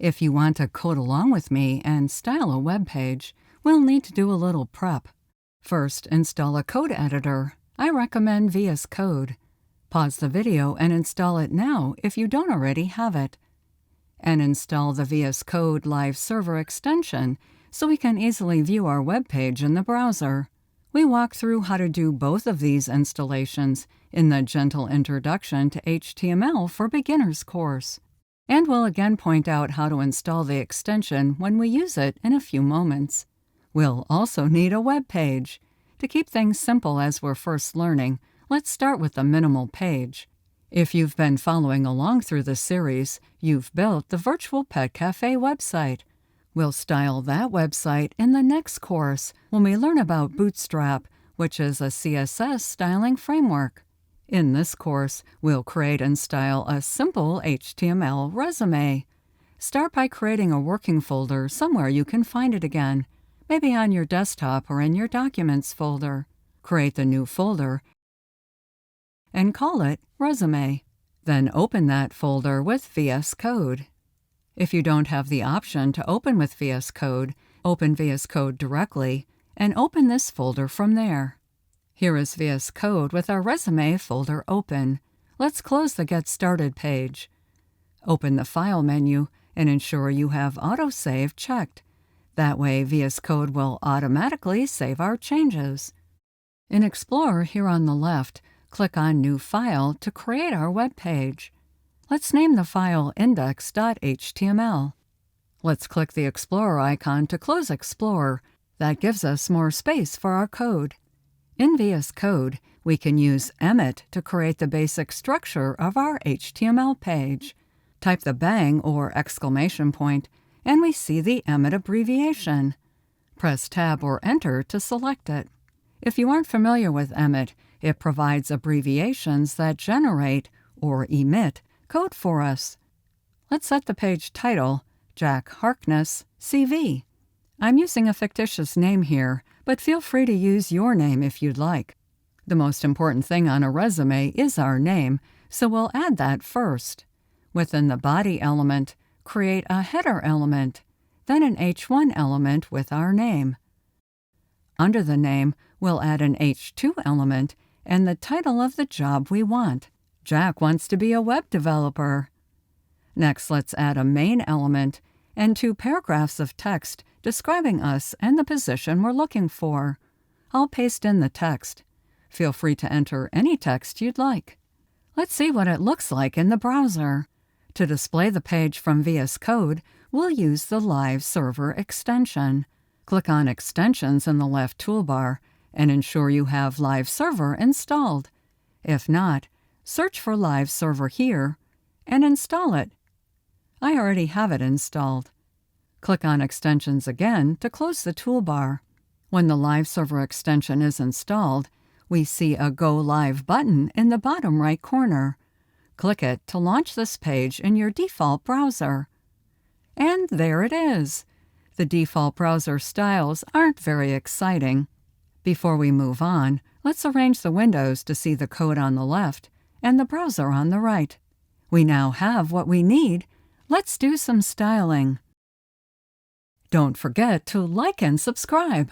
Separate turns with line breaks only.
If you want to code along with me and style a web page, we'll need to do a little prep. First, install a code editor. I recommend VS Code. Pause the video and install it now if you don't already have it. And install the VS Code Live Server extension so we can easily view our web page in the browser. We walk through how to do both of these installations in the Gentle Introduction to HTML for Beginners course. And we'll again point out how to install the extension when we use it in a few moments. We'll also need a web page. To keep things simple as we're first learning, let's start with the minimal page. If you've been following along through the series, you've built the Virtual Pet Cafe website. We'll style that website in the next course when we learn about Bootstrap, which is a CSS styling framework. In this course, we'll create and style a simple HTML resume. Start by creating a working folder somewhere you can find it again, maybe on your desktop or in your Documents folder. Create the new folder and call it Resume. Then open that folder with VS Code. If you don't have the option to open with VS Code, open VS Code directly and open this folder from there. Here is VS Code with our Resume folder open. Let's close the Get Started page. Open the File menu and ensure you have Autosave checked. That way, VS Code will automatically save our changes. In Explorer here on the left, click on New File to create our web page. Let's name the file index.html. Let's click the Explorer icon to close Explorer. That gives us more space for our code. In VS Code, we can use Emmet to create the basic structure of our HTML page. Type the bang or exclamation point, and we see the Emmet abbreviation. Press Tab or Enter to select it. If you aren't familiar with Emmet, it provides abbreviations that generate, or emit, code for us. Let's set the page title, Jack Harkness, CV. I'm using a fictitious name here, but feel free to use your name if you'd like. The most important thing on a resume is our name, so we'll add that first. Within the body element, create a header element, then an H1 element with our name. Under the name, we'll add an H2 element and the title of the job we want. Jack wants to be a web developer. Next, let's add a main element and 2 paragraphs of text describing us and the position we're looking for. I'll paste in the text. Feel free to enter any text you'd like. Let's see what it looks like in the browser. To display the page from VS Code, we'll use the Live Server extension. Click on Extensions in the left toolbar and ensure you have Live Server installed. If not, search for Live Server here and install it. I already have it installed. Click on Extensions again to close the toolbar. When the Live Server extension is installed, we see a Go Live button in the bottom right corner. Click it to launch this page in your default browser. And there it is. The default browser styles aren't very exciting. Before we move on, let's arrange the windows to see the code on the left and the browser on the right. We now have what we need. Let's do some styling. Don't forget to like and subscribe.